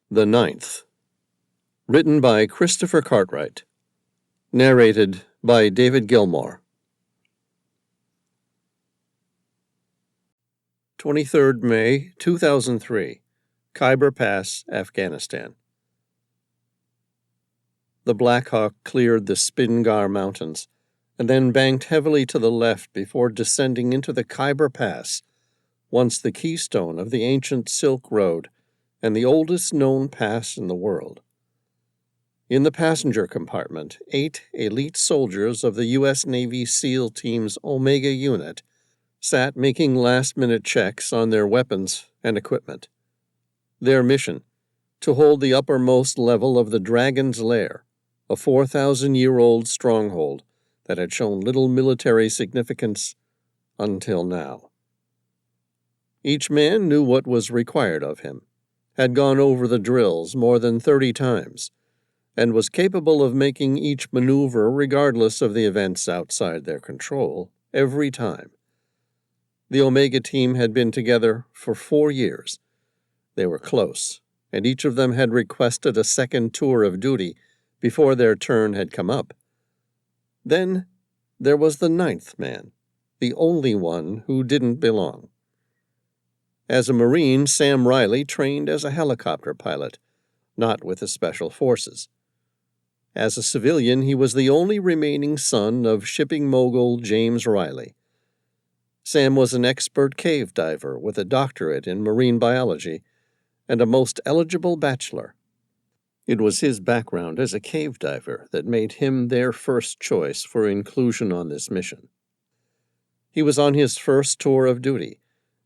The Ninth. Written by Christopher Cartwright. Narrated by David Gilmore. 23rd May, 2003. Khyber Pass, Afghanistan. The Black Hawk cleared the Spingar Mountains and then banked heavily to the left before descending into the Khyber Pass, once the keystone of the ancient Silk Road and the oldest known pass in the world. In the passenger compartment, 8 elite soldiers of the U.S. Navy SEAL Team's Omega unit sat making last-minute checks on their weapons and equipment. Their mission: to hold the uppermost level of the Dragon's Lair, a 4,000-year-old stronghold that had shown little military significance until now. Each man knew what was required of him, had gone over the drills more than 30 times, and was capable of making each maneuver regardless of the events outside their control, every time. The Omega team had been together for 4 years. They were close, and each of them had requested a second tour of duty before their turn had come up. Then there was the 9th man, the only one who didn't belong. As a Marine, Sam Reilly trained as a helicopter pilot, not with the Special Forces. As a civilian, he was the only remaining son of shipping mogul James Reilly. Sam was an expert cave diver with a doctorate in marine biology and a most eligible bachelor. It was his background as a cave diver that made him their first choice for inclusion on this mission. He was on his first tour of duty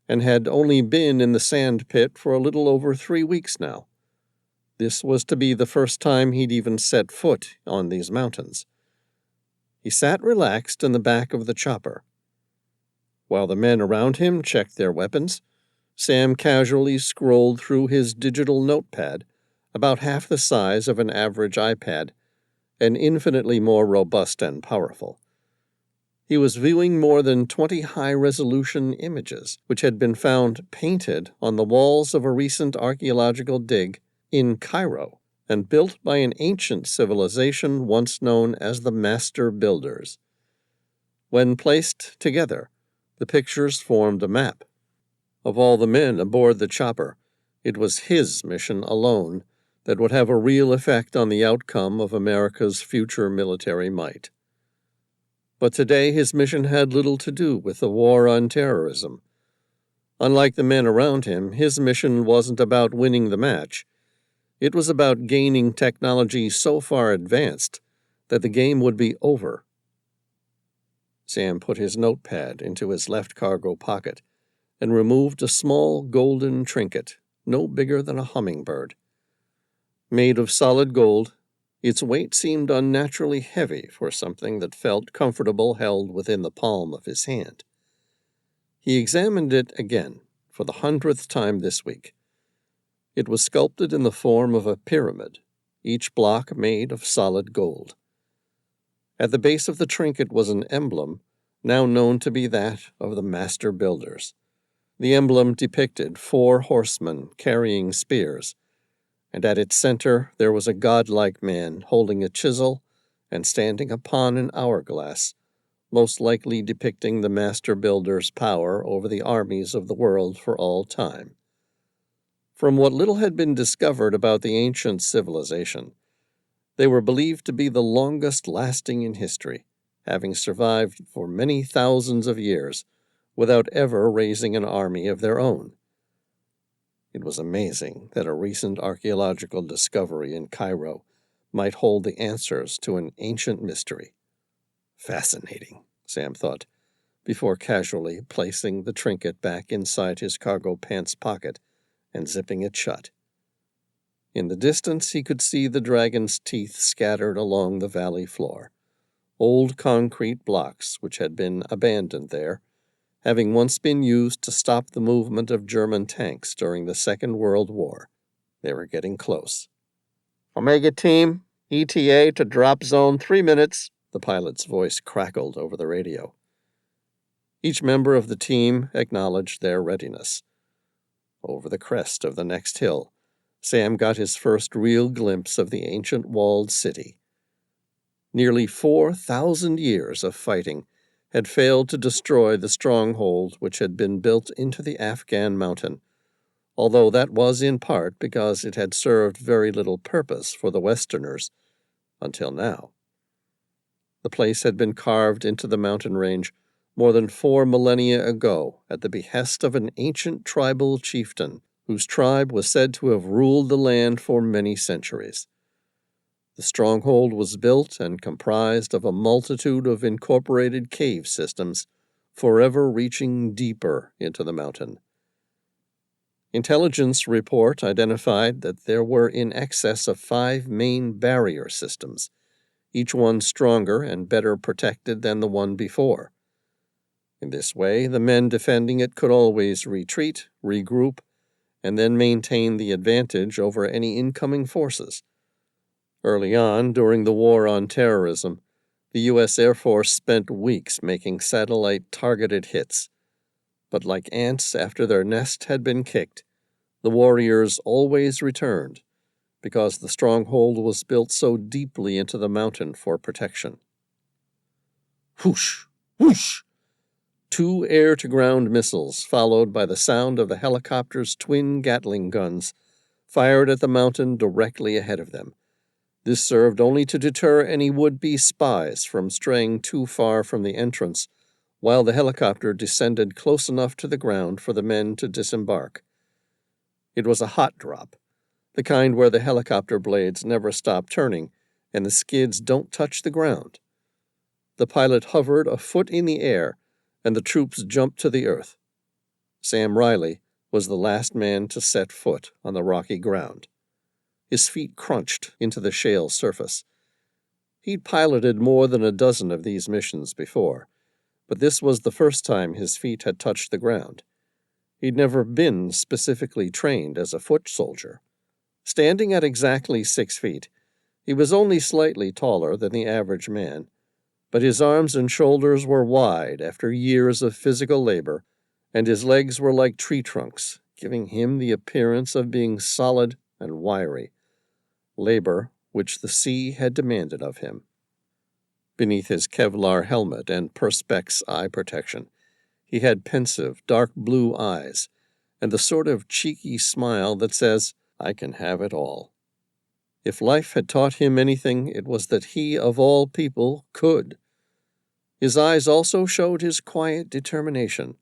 and had only been in the sand pit for a little over 3 weeks now. This was to be the first time he'd even set foot on these mountains. He sat relaxed in the back of the chopper. While the men around him checked their weapons, Sam casually scrolled through his digital notepad, about half the size of an average iPad, and infinitely more robust and powerful. He was viewing more than 20 high-resolution images, which had been found painted on the walls of a recent archaeological dig in Cairo and built by an ancient civilization once known as the Master Builders. When placed together, the pictures formed a map. Of all the men aboard the chopper, it was his mission alone that would have a real effect on the outcome of America's future military might. But today his mission had little to do with the war on terrorism. Unlike the men around him, his mission wasn't about winning the match. It was about gaining technology so far advanced that the game would be over. Sam put his notepad into his left cargo pocket and removed a small golden trinket, no bigger than a hummingbird. Made of solid gold, its weight seemed unnaturally heavy for something that felt comfortable held within the palm of his hand. He examined it again, for the 100th time this week. It was sculpted in the form of a pyramid, each block made of solid gold. At the base of the trinket was an emblem, now known to be that of the Master Builders. The emblem depicted 4 horsemen carrying spears, and at its center there was a godlike man holding a chisel and standing upon an hourglass, most likely depicting the Master Builder's power over the armies of the world for all time. From what little had been discovered about the ancient civilization, they were believed to be the longest lasting in history, having survived for many thousands of years without ever raising an army of their own. It was amazing that a recent archaeological discovery in Cairo might hold the answers to an ancient mystery. Fascinating, Sam thought, before casually placing the trinket back inside his cargo pants pocket and zipping it shut. In the distance he could see the dragon's teeth scattered along the valley floor, old concrete blocks which had been abandoned there, having once been used to stop the movement of German tanks during the Second World War. They were getting close. "Omega Team, ETA to drop zone 3 minutes," the pilot's voice crackled over the radio. Each member of the team acknowledged their readiness. Over the crest of the next hill, Sam got his first real glimpse of the ancient walled city. Nearly 4,000 years of fighting had failed to destroy the stronghold which had been built into the Afghan mountain, although that was in part because it had served very little purpose for the Westerners until now. The place had been carved into the mountain range more than 4 millennia ago at the behest of an ancient tribal chieftain whose tribe was said to have ruled the land for many centuries. The stronghold was built and comprised of a multitude of incorporated cave systems, forever reaching deeper into the mountain. Intelligence report identified that there were in excess of 5 main barrier systems, each one stronger and better protected than the one before. In this way, the men defending it could always retreat, regroup, and then maintain the advantage over any incoming forces. Early on, during the War on Terrorism, the U.S. Air Force spent weeks making satellite-targeted hits. But like ants after their nest had been kicked, the warriors always returned, because the stronghold was built so deeply into the mountain for protection. Whoosh! Whoosh! 2 air-to-ground missiles, followed by the sound of the helicopter's twin Gatling guns, fired at the mountain directly ahead of them. This served only to deter any would-be spies from straying too far from the entrance, while the helicopter descended close enough to the ground for the men to disembark. It was a hot drop, the kind where the helicopter blades never stop turning and the skids don't touch the ground. The pilot hovered a foot in the air, and the troops jumped to the earth. Sam Reilly was the last man to set foot on the rocky ground. His feet crunched into the shale surface. He'd piloted more than a dozen of these missions before, but this was the first time his feet had touched the ground. He'd never been specifically trained as a foot soldier. Standing at exactly 6 feet, he was only slightly taller than the average man, but his arms and shoulders were wide after years of physical labor, and his legs were like tree trunks, giving him the appearance of being solid and wiry, labor which the sea had demanded of him. Beneath his Kevlar helmet and Perspex eye protection, he had pensive, dark blue eyes, and the sort of cheeky smile that says, "I can have it all." If life had taught him anything, it was that he, of all people, could. His eyes also showed his quiet determination,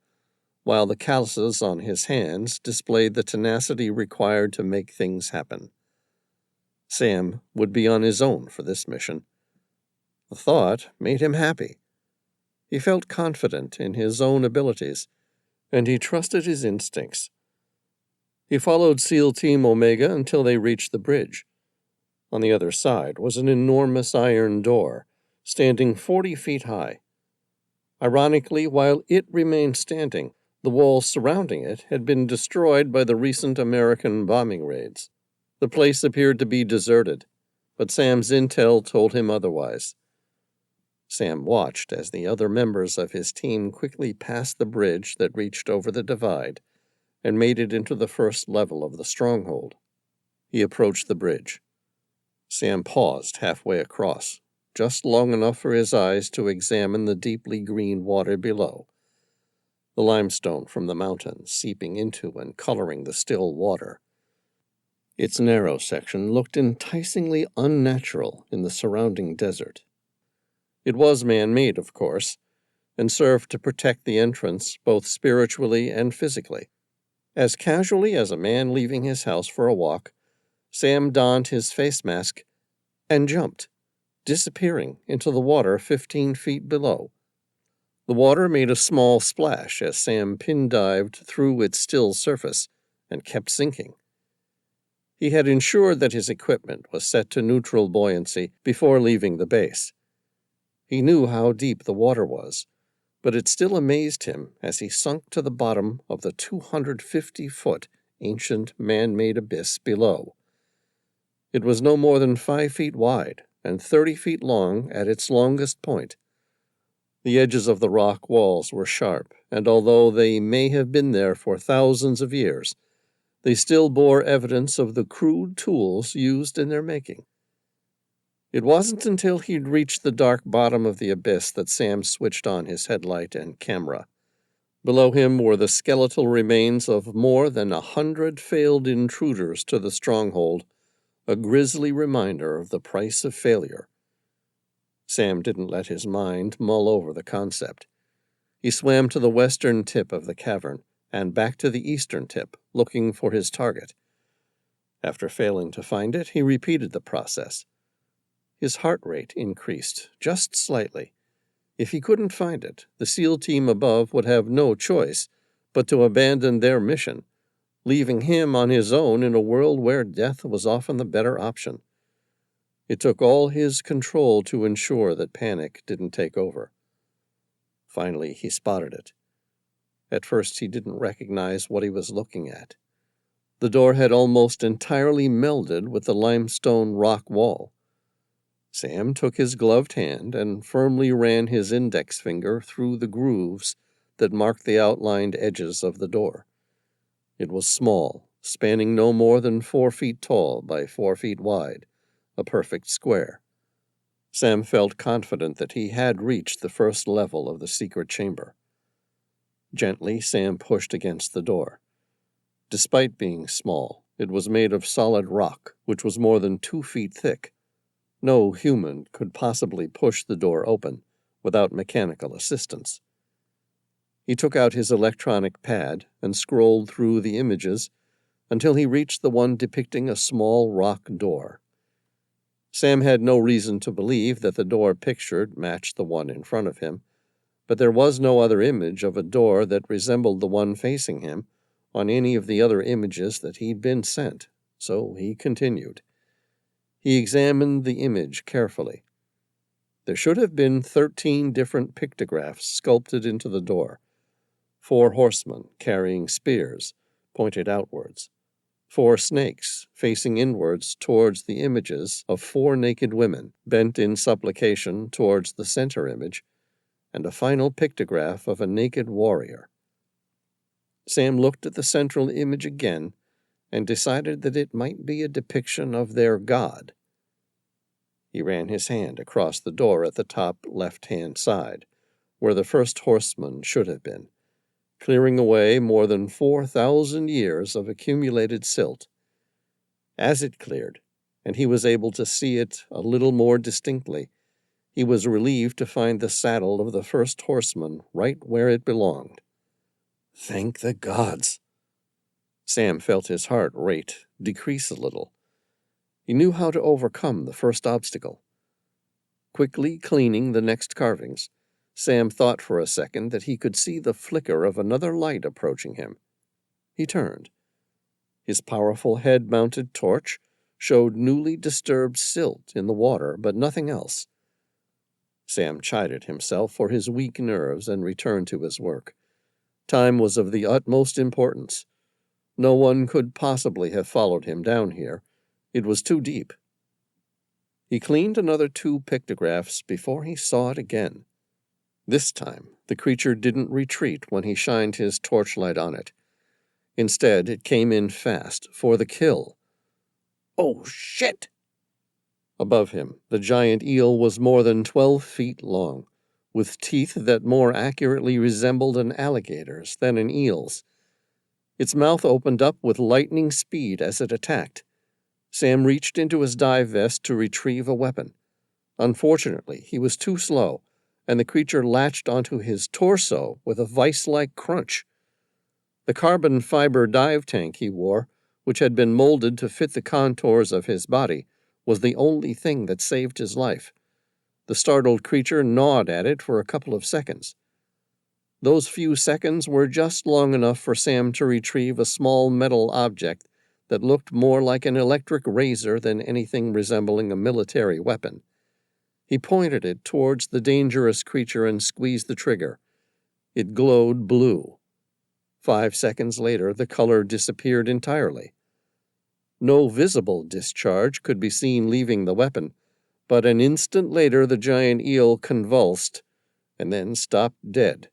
while the calluses on his hands displayed the tenacity required to make things happen. Sam would be on his own for this mission. The thought made him happy. He felt confident in his own abilities, and he trusted his instincts. He followed SEAL Team Omega until they reached the bridge. On the other side was an enormous iron door, standing 40 feet high. Ironically, while it remained standing, the walls surrounding it had been destroyed by the recent American bombing raids. The place appeared to be deserted, but Sam's intel told him otherwise. Sam watched as the other members of his team quickly passed the bridge that reached over the divide and made it into the first level of the stronghold. He approached the bridge. Sam paused halfway across, just long enough for his eyes to examine the deeply green water below, the limestone from the mountain seeping into and coloring the still water. Its narrow section looked enticingly unnatural in the surrounding desert. It was man-made, of course, and served to protect the entrance both spiritually and physically. As casually as a man leaving his house for a walk, Sam donned his face mask and jumped, disappearing into the water 15 feet below. The water made a small splash as Sam pin-dived through its still surface and kept sinking. He had ensured that his equipment was set to neutral buoyancy before leaving the base. He knew how deep the water was, but it still amazed him as he sunk to the bottom of the 250-foot ancient man-made abyss below. It was no more than 5 feet wide and 30 feet long at its longest point. The edges of the rock walls were sharp, and although they may have been there for thousands of years, They still bore evidence of the crude tools used in their making. It wasn't until he'd reached the dark bottom of the abyss that Sam switched on his headlight and camera. Below him were the skeletal remains of more than 100 failed intruders to the stronghold, a grisly reminder of the price of failure. Sam didn't let his mind mull over the concept. He swam to the western tip of the cavern and back to the eastern tip, looking for his target. After failing to find it, he repeated the process. His heart rate increased, just slightly. If he couldn't find it, the SEAL team above would have no choice but to abandon their mission, leaving him on his own in a world where death was often the better option. It took all his control to ensure that panic didn't take over. Finally, he spotted it. At first, he didn't recognize what he was looking at. The door had almost entirely melded with the limestone rock wall. Sam took his gloved hand and firmly ran his index finger through the grooves that marked the outlined edges of the door. It was small, spanning no more than 4 feet tall by 4 feet wide, a perfect square. Sam felt confident that he had reached the first level of the secret chamber. Gently, Sam pushed against the door. Despite being small, it was made of solid rock, which was more than 2 feet thick. No human could possibly push the door open without mechanical assistance. He took out his electronic pad and scrolled through the images until he reached the one depicting a small rock door. Sam had no reason to believe that the door pictured matched the one in front of him, but there was no other image of a door that resembled the one facing him on any of the other images that he'd been sent, so he continued. He examined the image carefully. There should have been 13 different pictographs sculpted into the door. 4 horsemen carrying spears, pointed outwards. 4 snakes facing inwards towards the images of 4 naked women, bent in supplication towards the center image, and a final pictograph of a naked warrior. Sam looked at the central image again and decided that it might be a depiction of their god. He ran his hand across the door at the top left-hand side, where the first horseman should have been, clearing away more than 4,000 years of accumulated silt. As it cleared, and he was able to see it a little more distinctly, he was relieved to find the saddle of the first horseman right where it belonged. Thank the gods! Sam felt his heart rate decrease a little. He knew how to overcome the first obstacle. Quickly cleaning the next carvings, Sam thought for a second that he could see the flicker of another light approaching him. He turned. His powerful head-mounted torch showed newly disturbed silt in the water, but nothing else. Sam chided himself for his weak nerves and returned to his work. Time was of the utmost importance. No one could possibly have followed him down here. It was too deep. He cleaned another 2 pictographs before he saw it again. This time, the creature didn't retreat when he shined his torchlight on it. Instead, it came in fast for the kill. Oh, shit! Above him, the giant eel was more than 12 feet long, with teeth that more accurately resembled an alligator's than an eel's. Its mouth opened up with lightning speed as it attacked. Sam reached into his dive vest to retrieve a weapon. Unfortunately, he was too slow, and the creature latched onto his torso with a vice-like crunch. The carbon fiber dive tank he wore, which had been molded to fit the contours of his body, was the only thing that saved his life. The startled creature gnawed at it for a couple of seconds. Those few seconds were just long enough for Sam to retrieve a small metal object that looked more like an electric razor than anything resembling a military weapon. He pointed it towards the dangerous creature and squeezed the trigger. It glowed blue. 5 seconds later, the color disappeared entirely. No visible discharge could be seen leaving the weapon, but an instant later the giant eel convulsed and then stopped dead.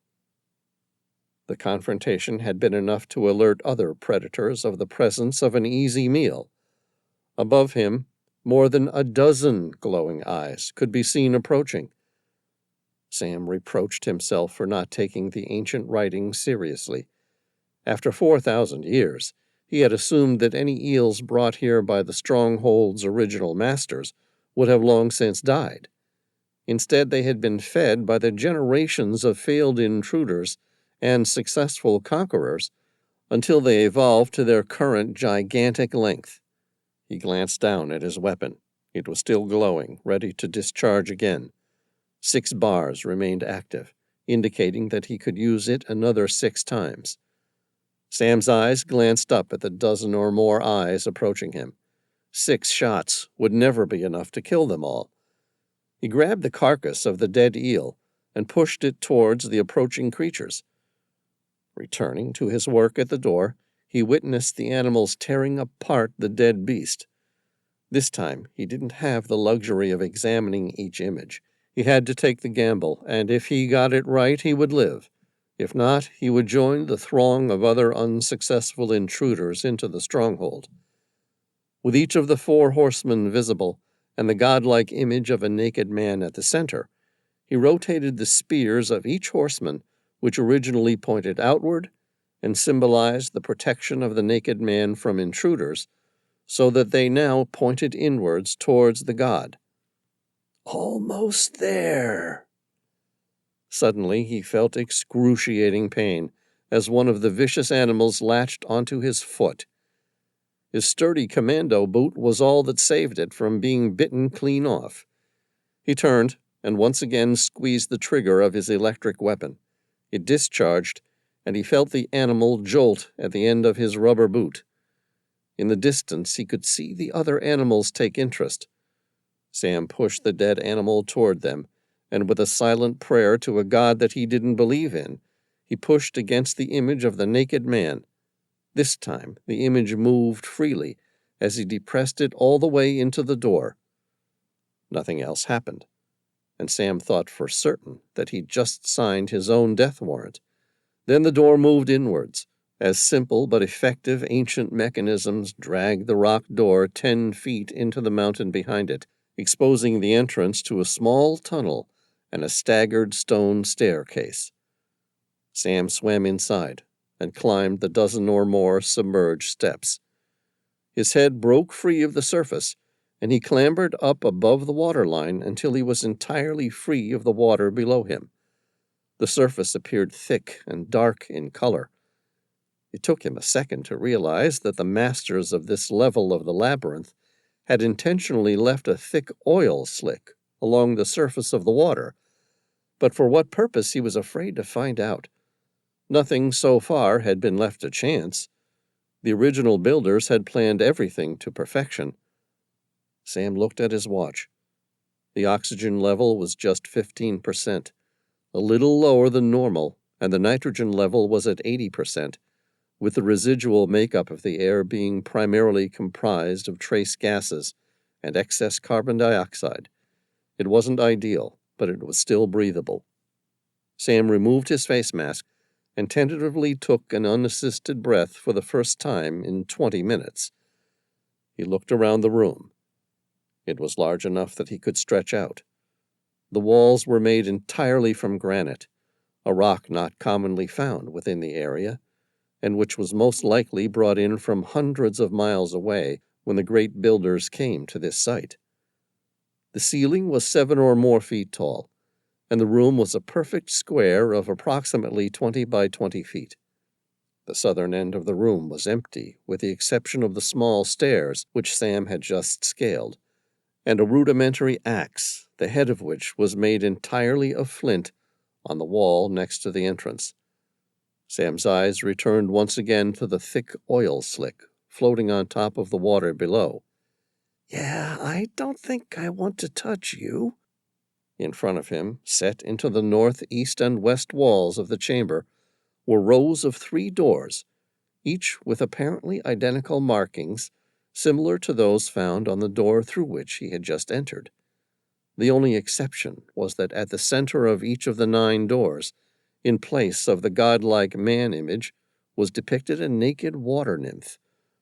The confrontation had been enough to alert other predators of the presence of an easy meal. Above him, more than a dozen glowing eyes could be seen approaching. Sam reproached himself for not taking the ancient writings seriously. After 4,000 years, he had assumed that any eels brought here by the stronghold's original masters would have long since died. Instead, they had been fed by the generations of failed intruders and successful conquerors until they evolved to their current gigantic length. He glanced down at his weapon. It was still glowing, ready to discharge again. 6 bars remained active, indicating that he could use it another 6 times. Sam's eyes glanced up at the dozen or more eyes approaching him. 6 shots would never be enough to kill them all. He grabbed the carcass of the dead eel and pushed it towards the approaching creatures. Returning to his work at the door, he witnessed the animals tearing apart the dead beast. This time, he didn't have the luxury of examining each image. He had to take the gamble, and if he got it right, he would live. If not, he would join the throng of other unsuccessful intruders into the stronghold. With each of the 4 horsemen visible, and the godlike image of a naked man at the center, he rotated the spears of each horseman, which originally pointed outward and symbolized the protection of the naked man from intruders, so that they now pointed inwards towards the god. Almost there. Suddenly he felt excruciating pain as one of the vicious animals latched onto his foot. His sturdy commando boot was all that saved it from being bitten clean off. He turned and once again squeezed the trigger of his electric weapon. It discharged, and he felt the animal jolt at the end of his rubber boot. In the distance, he could see the other animals take interest. Sam pushed the dead animal toward them, and with a silent prayer to a god that he didn't believe in, he pushed against the image of the naked man. This time, the image moved freely as he depressed it all the way into the door. Nothing else happened, and Sam thought for certain that he'd just signed his own death warrant. Then the door moved inwards, as simple but effective ancient mechanisms dragged the rock door 10 feet into the mountain behind it, exposing the entrance to a small tunnel and a staggered stone staircase. Sam swam inside and climbed the dozen or more submerged steps. His head broke free of the surface, and he clambered up above the waterline until he was entirely free of the water below him. The surface appeared thick and dark in color. It took him a second to realize that the masters of this level of the labyrinth had intentionally left a thick oil slick along the surface of the water, but for what purpose he was afraid to find out. Nothing so far had been left to chance. The original builders had planned everything to perfection. Sam looked at his watch. The oxygen level was just 15%, a little lower than normal, and the nitrogen level was at 80%, with the residual makeup of the air being primarily comprised of trace gases and excess carbon dioxide. It wasn't ideal, but it was still breathable. Sam removed his face mask and tentatively took an unassisted breath for the first time in 20 minutes. He looked around the room. It was large enough that he could stretch out. The walls were made entirely from granite, a rock not commonly found within the area, and which was most likely brought in from hundreds of miles away when the great builders came to this site. The ceiling was 7 or more feet tall, and the room was a perfect square of approximately 20 by 20 feet. The southern end of the room was empty, with the exception of the small stairs which Sam had just scaled, and a rudimentary axe, the head of which was made entirely of flint, on the wall next to the entrance. Sam's eyes returned once again to the thick oil slick floating on top of the water below. "Yeah, I don't think I want to touch you." In front of him, set into the north, east, and west walls of the chamber, were rows of 3 doors, each with apparently identical markings, similar to those found on the door through which he had just entered. The only exception was that at the center of each of the 9 doors, In place of the godlike man image was depicted a naked water nymph,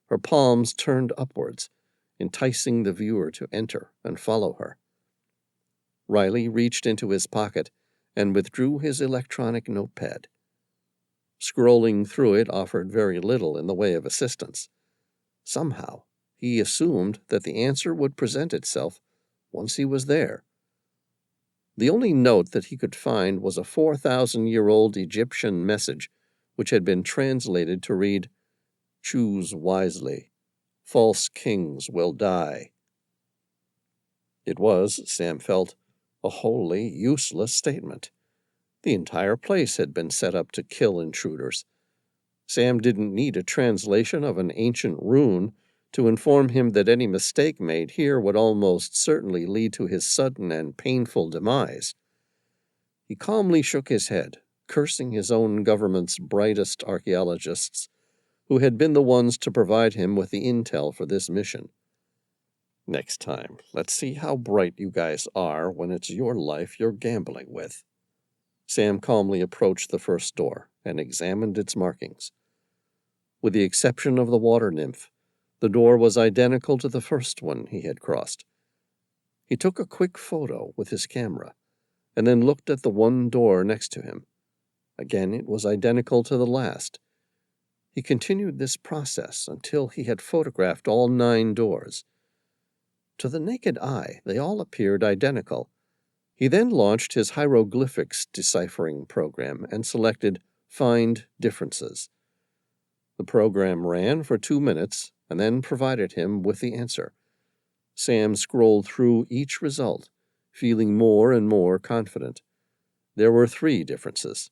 her palms turned upwards, enticing the viewer to enter and follow her. Reilly reached into his pocket and withdrew his electronic notepad. Scrolling through it offered very little in the way of assistance. Somehow, he assumed that the answer would present itself once he was there. The only note that he could find was a 4,000-year-old Egyptian message, which had been translated to read, "Choose wisely. False kings will die." It was, Sam felt, a wholly useless statement. The entire place had been set up to kill intruders. Sam didn't need a translation of an ancient rune to inform him that any mistake made here would almost certainly lead to his sudden and painful demise. He calmly shook his head, cursing his own government's brightest archaeologists, who had been the ones to provide him with the intel for this mission. Next time, let's see how bright you guys are when it's your life you're gambling with. Sam calmly approached the first door and examined its markings. With the exception of the water nymph, the door was identical to the first one he had crossed. He took a quick photo with his camera, and then looked at the one door next to him. Again, it was identical to the last. He continued this process until he had photographed all 9 doors. To the naked eye, they all appeared identical. He then launched his hieroglyphics deciphering program and selected Find Differences. The program ran for 2 minutes and then provided him with the answer. Sam scrolled through each result, feeling more and more confident. There were 3 differences.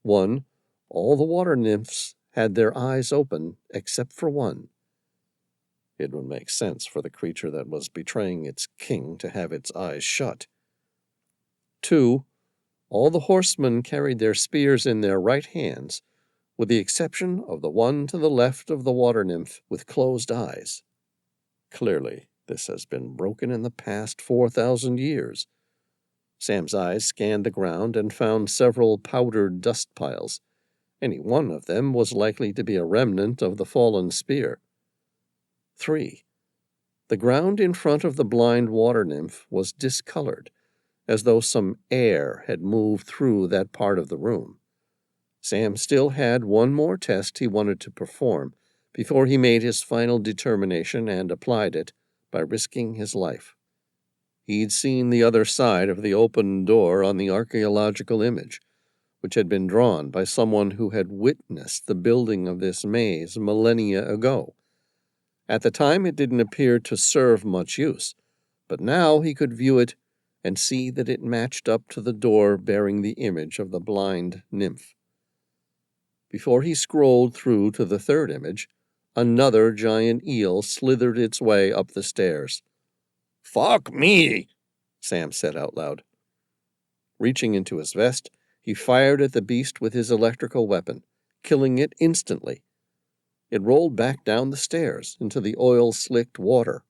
1, all the water nymphs had their eyes open except for one. It would make sense for the creature that was betraying its king to have its eyes shut. 2, all the horsemen carried their spears in their right hands, with the exception of the one to the left of the water nymph with closed eyes. Clearly, this has been broken in the past 4,000 years. Sam's eyes scanned the ground and found several powdered dust piles. Any one of them was likely to be a remnant of the fallen spear. 3, the ground in front of the blind water nymph was discolored, as though some air had moved through that part of the room. Sam still had one more test he wanted to perform before he made his final determination and applied it by risking his life. He'd seen the other side of the open door on the archaeological image, which had been drawn by someone who had witnessed the building of this maze millennia ago. At the time, it didn't appear to serve much use, but now he could view it and see that it matched up to the door bearing the image of the blind nymph. Before he scrolled through to the third image, another giant eel slithered its way up the stairs. "Fuck me," Sam said out loud. Reaching into his vest, he fired at the beast with his electrical weapon, killing it instantly. It rolled back down the stairs into the oil-slicked water.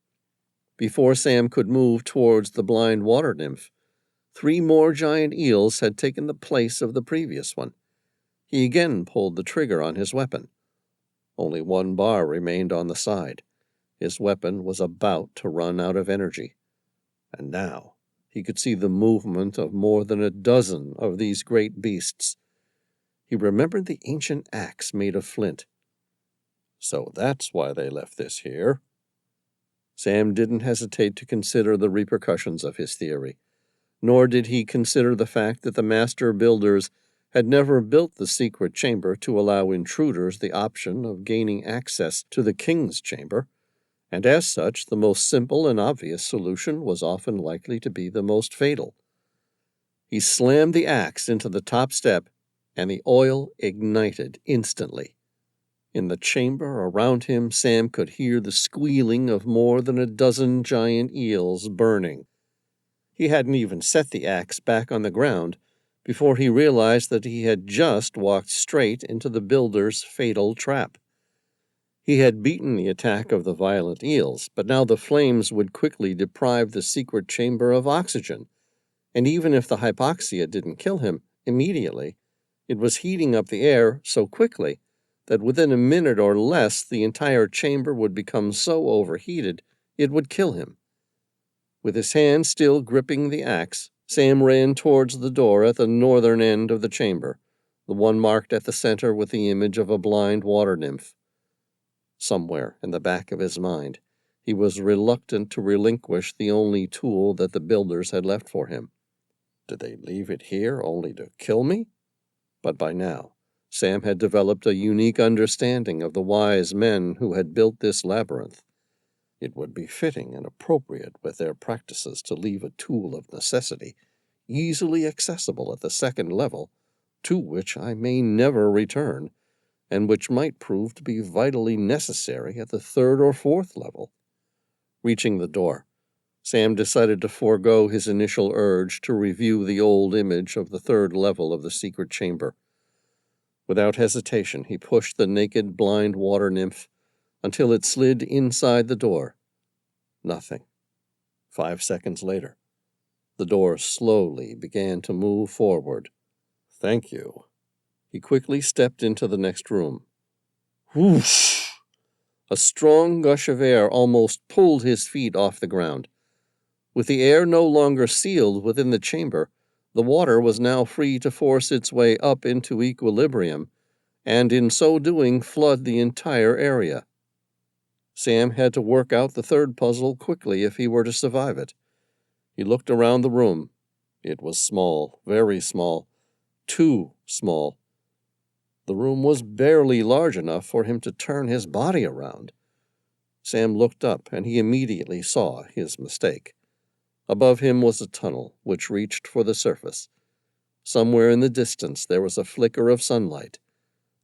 Before Sam could move towards the blind water nymph, 3 more giant eels had taken the place of the previous one. He again pulled the trigger on his weapon. Only 1 bar remained on the side. His weapon was about to run out of energy. And now he could see the movement of more than a dozen of these great beasts. He remembered the ancient axe made of flint. So that's why they left this here. Sam didn't hesitate to consider the repercussions of his theory, nor did he consider the fact that the master builders had never built the secret chamber to allow intruders the option of gaining access to the king's chamber, and as such the most simple and obvious solution was often likely to be the most fatal. He slammed the axe into the top step, and the oil ignited instantly. In the chamber around him, Sam could hear the squealing of more than a dozen giant eels burning. He hadn't even set the axe back on the ground before he realized that he had just walked straight into the builder's fatal trap. He had beaten the attack of the violent eels, but now the flames would quickly deprive the secret chamber of oxygen, and even if the hypoxia didn't kill him immediately, It was heating up the air so quickly that within a minute or less the entire chamber would become so overheated it would kill him. With his hand still gripping the axe, Sam ran towards the door at the northern end of the chamber, the one marked at the center with the image of a blind water nymph. Somewhere in the back of his mind, he was reluctant to relinquish the only tool that the builders had left for him. Did they leave it here only to kill me? But by now, Sam had developed a unique understanding of the wise men who had built this labyrinth. It would be fitting and appropriate with their practices to leave a tool of necessity, easily accessible at the second level, to which I may never return, and which might prove to be vitally necessary at the third or fourth level. Reaching the door, Sam decided to forego his initial urge to review the old image of the third level of the secret chamber. Without hesitation, he pushed the naked blind water nymph until it slid inside the door. Nothing. 5 seconds later, the door slowly began to move forward. Thank you. He quickly stepped into the next room. Whoosh! A strong gush of air almost pulled his feet off the ground. With the air no longer sealed within the chamber, the water was now free to force its way up into equilibrium, and in so doing flood the entire area. Sam had to work out the third puzzle quickly if he were to survive it. He looked around the room. It was small, very small, too small. The room was barely large enough for him to turn his body around. Sam looked up, and he immediately saw his mistake. Above him was a tunnel, which reached for the surface. Somewhere in the distance there was a flicker of sunlight.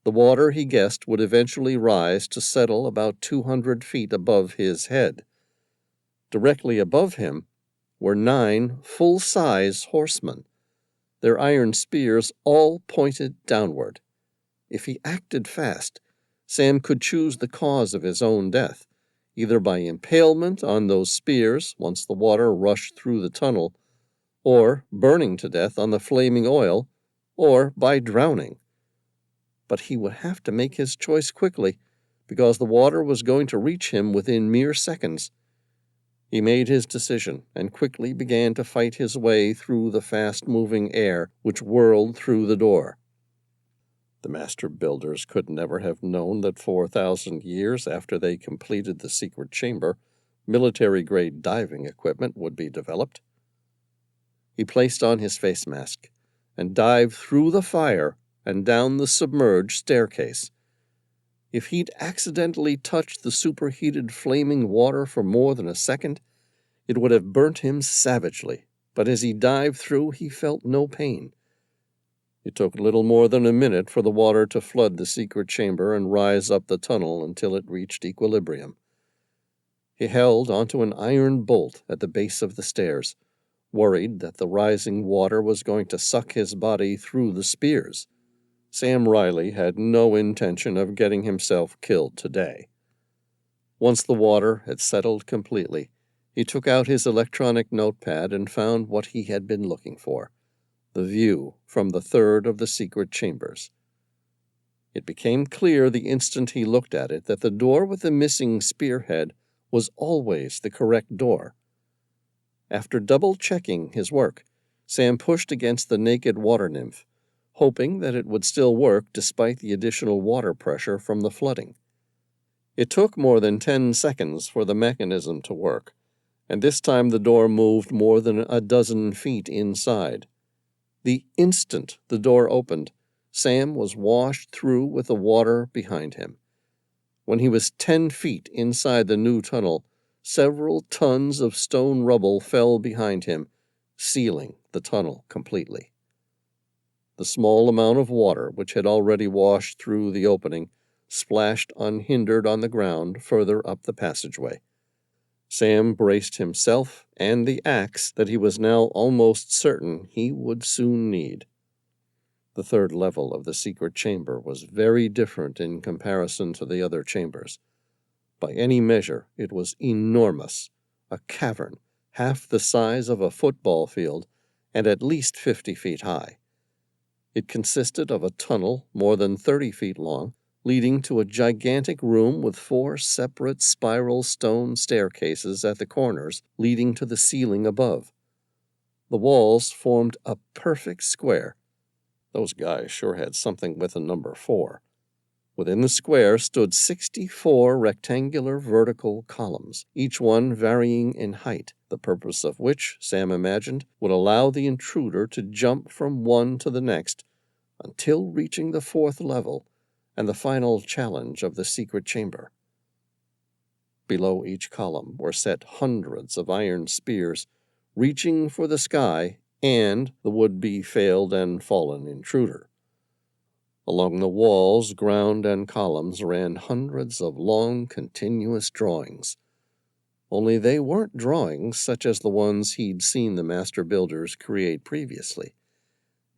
The water, he guessed, would eventually rise to settle about 200 feet above his head. Directly above him were 9 full-size horsemen, their iron spears all pointed downward. If he acted fast, Sam could choose the cause of his own death, either by impalement on those spears once the water rushed through the tunnel, or burning to death on the flaming oil, or by drowning. But he would have to make his choice quickly, because the water was going to reach him within mere seconds. He made his decision and quickly began to fight his way through the fast-moving air which whirled through the door. The master builders could never have known that 4,000 years after they completed the secret chamber, military-grade diving equipment would be developed. He placed on his face mask and dived through the fire and down the submerged staircase. If he'd accidentally touched the superheated flaming water for more than a second, it would have burnt him savagely, but as he dived through, he felt no pain. It took little more than a minute for the water to flood the secret chamber and rise up the tunnel until it reached equilibrium. He held onto an iron bolt at the base of the stairs, worried that the rising water was going to suck his body through the spears. Sam Reilly had no intention of getting himself killed today. Once the water had settled completely, he took out his electronic notepad and found what he had been looking for: the view from the third of the secret chambers. It became clear the instant he looked at it that the door with the missing spearhead was always the correct door. After double-checking his work, Sam pushed against the naked water nymph, hoping that it would still work despite the additional water pressure from the flooding. It took more than 10 seconds for the mechanism to work, and this time the door moved more than a dozen feet inside. The instant the door opened, Sam was washed through with the water behind him. When he was 10 feet inside the new tunnel, several tons of stone rubble fell behind him, sealing the tunnel completely. The small amount of water which had already washed through the opening splashed unhindered on the ground further up the passageway. Sam braced himself and the axe that he was now almost certain he would soon need. The third level of the secret chamber was very different in comparison to the other chambers. By any measure, it was enormous, a cavern half the size of a football field and at least 50 feet high. It consisted of a tunnel more than 30 feet long, leading to a gigantic room with 4 separate spiral stone staircases at the corners, leading to the ceiling above. The walls formed a perfect square. Those guys sure had something with the number 4. Within the square stood 64 rectangular vertical columns, each one varying in height, the purpose of which, Sam imagined, would allow the intruder to jump from one to the next until reaching the 4th level and the final challenge of the secret chamber. Below each column were set hundreds of iron spears, reaching for the sky and the would-be failed and fallen intruder. Along the walls, ground, and columns ran hundreds of long, continuous drawings. Only they weren't drawings such as the ones he'd seen the master builders create previously.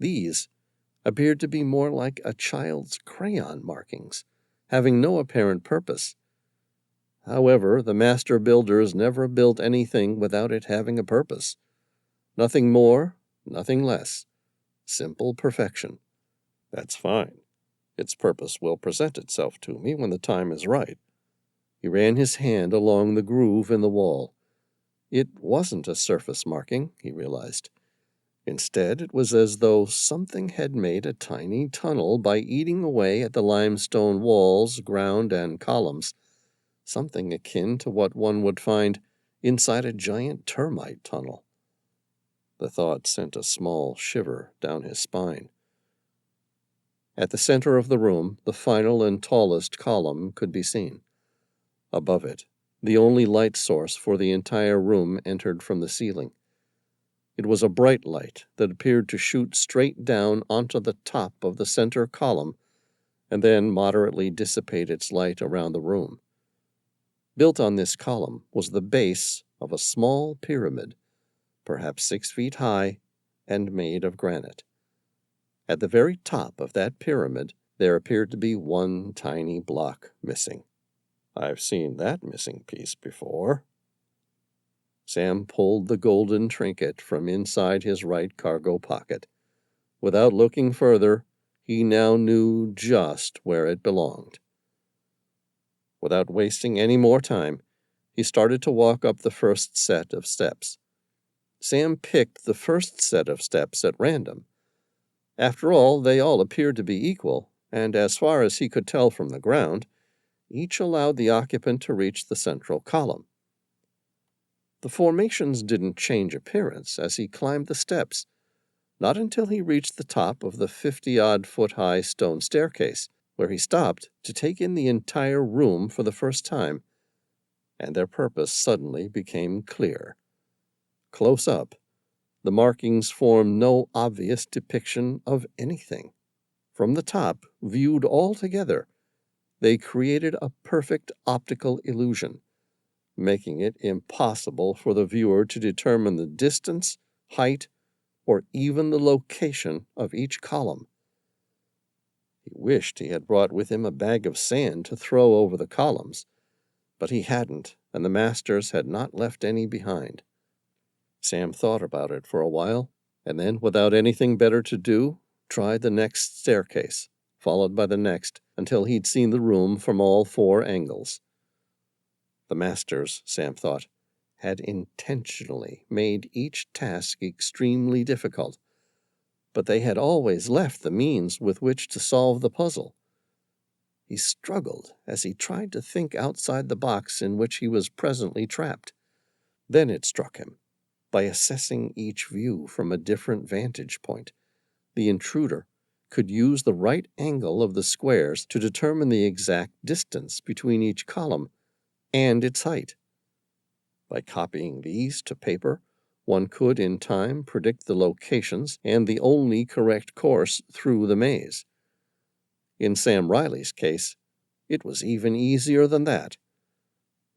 These appeared to be more like a child's crayon markings, having no apparent purpose. However, the master builders never built anything without it having a purpose. Nothing more, nothing less. Simple perfection. That's fine. Its purpose will present itself to me when the time is right. He ran his hand along the groove in the wall. It wasn't a surface marking, he realized. Instead, it was as though something had made a tiny tunnel by eating away at the limestone walls, ground, and columns, something akin to what one would find inside a giant termite tunnel. The thought sent a small shiver down his spine. At the center of the room, the final and tallest column could be seen. Above it, the only light source for the entire room entered from the ceiling. It was a bright light that appeared to shoot straight down onto the top of the center column and then moderately dissipate its light around the room. Built on this column was the base of a small pyramid, perhaps 6 feet high and made of granite. At the very top of that pyramid, there appeared to be one tiny block missing. I've seen that missing piece before. Sam pulled the golden trinket from inside his right cargo pocket. Without looking further, he now knew just where it belonged. Without wasting any more time, he started to walk up the first set of steps. Sam picked the first set of steps at random. After all, they all appeared to be equal, and as far as he could tell from the ground, each allowed the occupant to reach the central column. The formations didn't change appearance as he climbed the steps, not until he reached the top of the 50-odd-foot-high stone staircase, where he stopped to take in the entire room for the first time, and their purpose suddenly became clear. Close up, the markings formed no obvious depiction of anything. From the top, viewed all together, they created a perfect optical illusion, making it impossible for the viewer to determine the distance, height, or even the location of each column. He wished he had brought with him a bag of sand to throw over the columns, but he hadn't, and the masters had not left any behind. Sam thought about it for a while, and then, without anything better to do, tried the next staircase, followed by the next, until he'd seen the room from all 4 angles. The masters, Sam thought, had intentionally made each task extremely difficult, but they had always left the means with which to solve the puzzle. He struggled as he tried to think outside the box in which he was presently trapped. Then it struck him. By assessing each view from a different vantage point, the intruder could use the right angle of the squares to determine the exact distance between each column and its height. By copying these to paper, one could in time predict the locations and the only correct course through the maze. In Sam Reilly's case, it was even easier than that.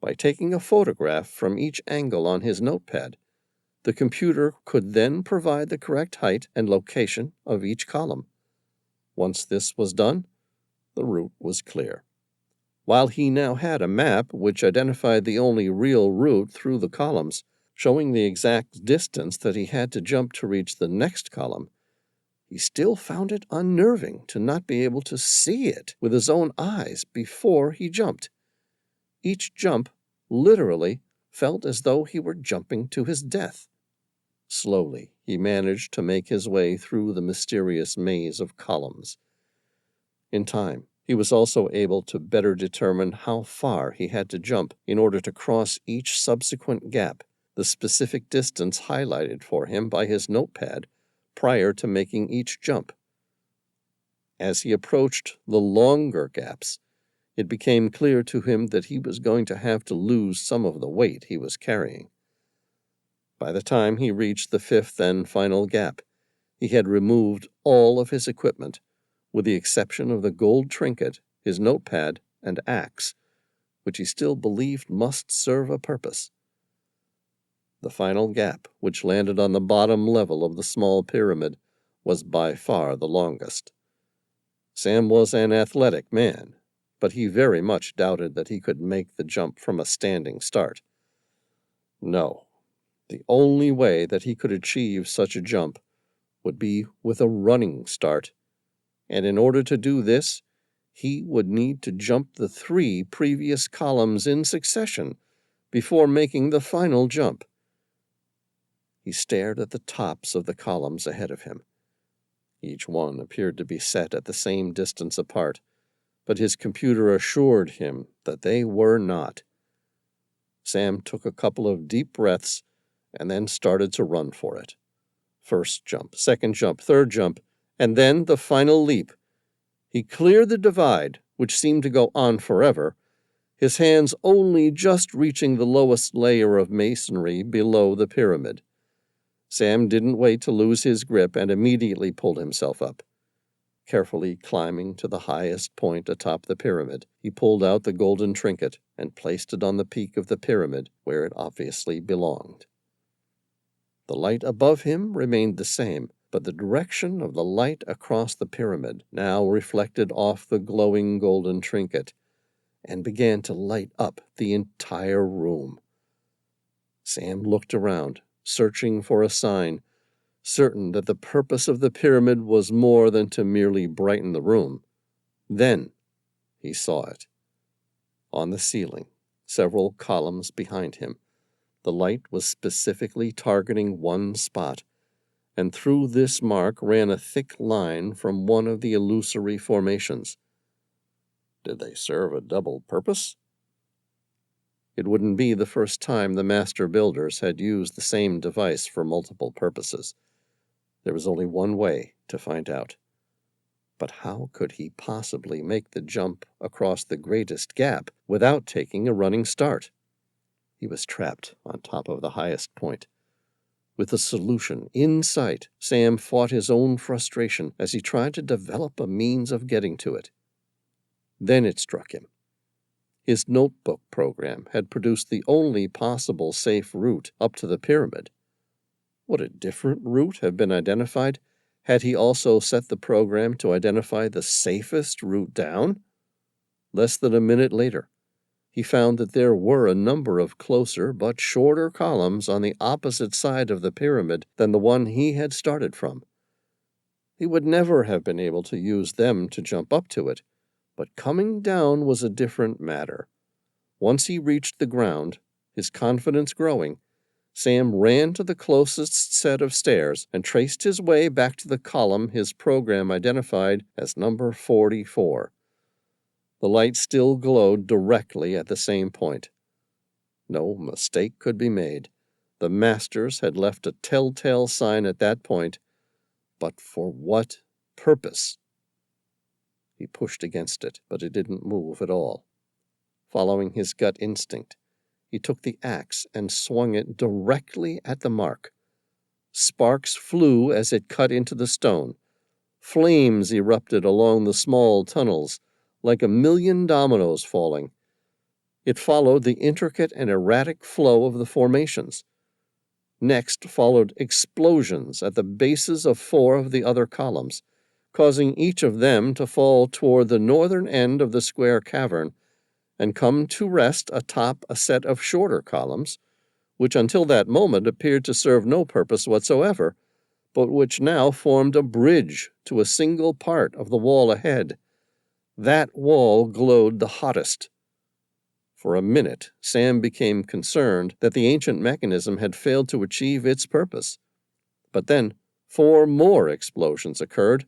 By taking a photograph from each angle on his notepad, the computer could then provide the correct height and location of each column. Once this was done, the route was clear. While he now had a map which identified the only real route through the columns, showing the exact distance that he had to jump to reach the next column, He still found it unnerving to not be able to see it with his own eyes before he jumped. Each jump literally felt as though he were jumping to his death. Slowly, he managed to make his way through the mysterious maze of columns. In time, he was also able to better determine how far he had to jump in order to cross each subsequent gap, the specific distance highlighted for him by his notepad prior to making each jump. As he approached the longer gaps, it became clear to him that he was going to have to lose some of the weight he was carrying. By the time he reached the fifth and final gap, he had removed all of his equipment, with the exception of the gold trinket, his notepad, and axe, which he still believed must serve a purpose. The final gap, which landed on the bottom level of the small pyramid, was by far the longest. Sam was an athletic man, but he very much doubted that he could make the jump from a standing start. No, the only way that he could achieve such a jump would be with a running start, and in order to do this, he would need to jump the 3 previous columns in succession before making the final jump. He stared at the tops of the columns ahead of him. Each one appeared to be set at the same distance apart, but his computer assured him that they were not. Sam took a couple of deep breaths and then started to run for it. First jump, second jump, third jump, and then the final leap. He cleared the divide, which seemed to go on forever, his hands only just reaching the lowest layer of masonry below the pyramid. Sam didn't wait to lose his grip and immediately pulled himself up. Carefully climbing to the highest point atop the pyramid, he pulled out the golden trinket and placed it on the peak of the pyramid where it obviously belonged. The light above him remained the same, but the direction of the light across the pyramid now reflected off the glowing golden trinket and began to light up the entire room. Sam looked around, searching for a sign, certain that the purpose of the pyramid was more than to merely brighten the room. Then he saw it. On the ceiling, several columns behind him, the light was specifically targeting one spot, and through this mark ran a thick line from one of the illusory formations. Did they serve a double purpose? It wouldn't be the first time the master builders had used the same device for multiple purposes. There was only one way to find out. But how could he possibly make the jump across the greatest gap without taking a running start? He was trapped on top of the highest point. With the solution in sight, Sam fought his own frustration as he tried to develop a means of getting to it. Then it struck him. His notebook program had produced the only possible safe route up to the pyramid. Would a different route have been identified had he also set the program to identify the safest route down? Less than a minute later, he found that there were a number of closer but shorter columns on the opposite side of the pyramid than the one he had started from. He would never have been able to use them to jump up to it, but coming down was a different matter. Once he reached the ground, his confidence growing, Sam ran to the closest set of stairs and traced his way back to the column his program identified as number 44. The light still glowed directly at the same point. No mistake could be made. The masters had left a telltale sign at that point, but for what purpose? He pushed against it, but it didn't move at all. Following his gut instinct, he took the axe and swung it directly at the mark. Sparks flew as it cut into the stone. Flames erupted along the small tunnels, like 1,000,000 dominoes falling. It followed the intricate and erratic flow of the formations. Next followed explosions at the bases of 4 of the other columns, causing each of them to fall toward the northern end of the square cavern and come to rest atop a set of shorter columns, which until that moment appeared to serve no purpose whatsoever, but which now formed a bridge to a single part of the wall ahead. That wall glowed the hottest. For a minute, Sam became concerned that the ancient mechanism had failed to achieve its purpose. But then 4 more explosions occurred,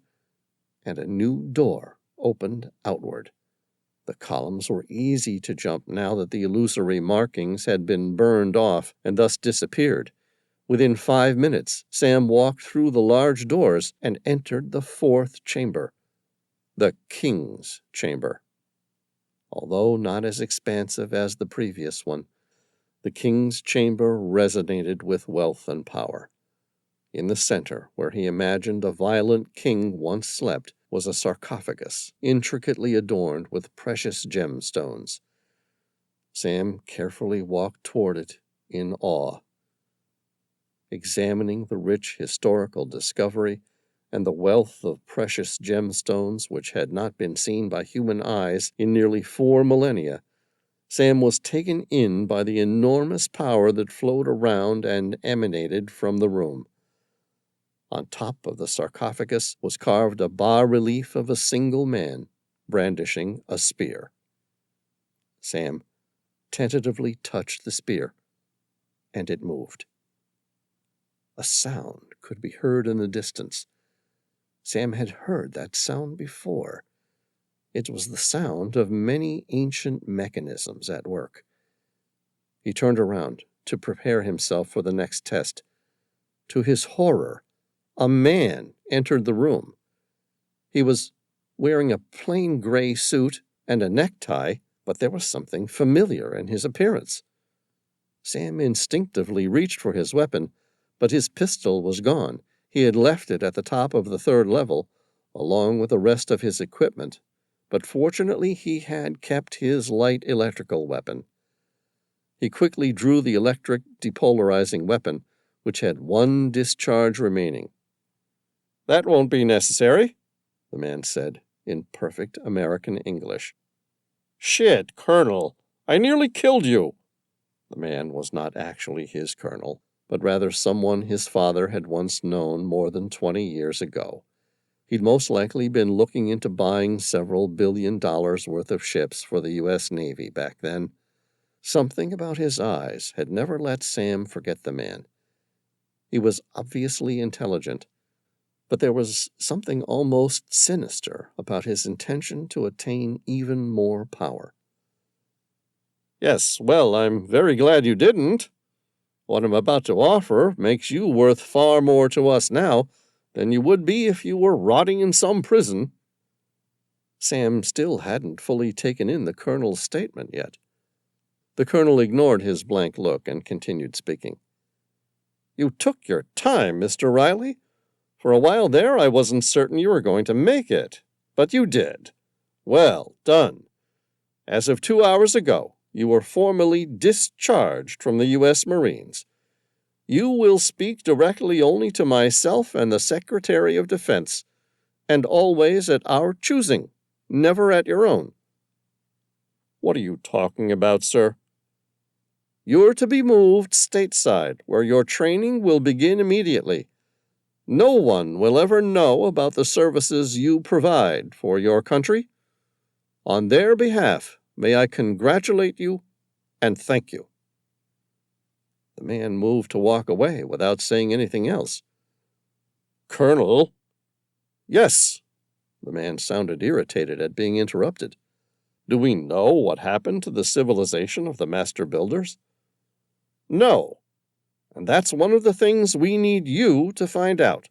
and a new door opened outward. The columns were easy to jump now that the illusory markings had been burned off and thus disappeared. Within 5 minutes, Sam walked through the large doors and entered the 4th chamber, the King's Chamber. Although not as expansive as the previous one, the King's Chamber resonated with wealth and power. In the center, where he imagined a violent king once slept, was a sarcophagus, intricately adorned with precious gemstones. Sam carefully walked toward it in awe. Examining the rich historical discovery and the wealth of precious gemstones which had not been seen by human eyes in nearly 4 millennia, Sam was taken in by the enormous power that flowed around and emanated from the room. On top of the sarcophagus was carved a bas-relief of a single man brandishing a spear. Sam tentatively touched the spear, and it moved. A sound could be heard in the distance. Sam had heard that sound before. It was the sound of many ancient mechanisms at work. He turned around to prepare himself for the next test. To his horror, a man entered the room. He was wearing a plain gray suit and a necktie, but there was something familiar in his appearance. Sam instinctively reached for his weapon, but his pistol was gone. He had left it at the top of the 3rd level, along with the rest of his equipment, but fortunately he had kept his light electrical weapon. He quickly drew the electric depolarizing weapon, which had 1 discharge remaining. "That won't be necessary," the man said in perfect American English. "Shit, Colonel, I nearly killed you." The man was not actually his colonel, but rather someone his father had once known more than 20 years ago. He'd most likely been looking into buying several $1 billion worth of ships for the U.S. Navy back then. Something about his eyes had never let Sam forget the man. He was obviously intelligent, but there was something almost sinister about his intention to attain even more power. "Yes, well, I'm very glad you didn't. What I'm about to offer makes you worth far more to us now than you would be if you were rotting in some prison." Sam still hadn't fully taken in the colonel's statement yet. The colonel ignored his blank look and continued speaking. "You took your time, Mr. Reilly. For a while there, I wasn't certain you were going to make it, but you did. Well done. As of 2 hours ago, you were formally discharged from the U.S. Marines. You will speak directly only to myself and the Secretary of Defense, and always at our choosing, never at your own." "What are you talking about, sir?" "You're to be moved stateside, where your training will begin immediately. No one will ever know about the services you provide for your country. On their behalf, may I congratulate you and thank you." The man moved to walk away without saying anything else. "Colonel?" "Yes." The man sounded irritated at being interrupted. "Do we know what happened to the civilization of the master builders?" "No. And that's one of the things we need you to find out."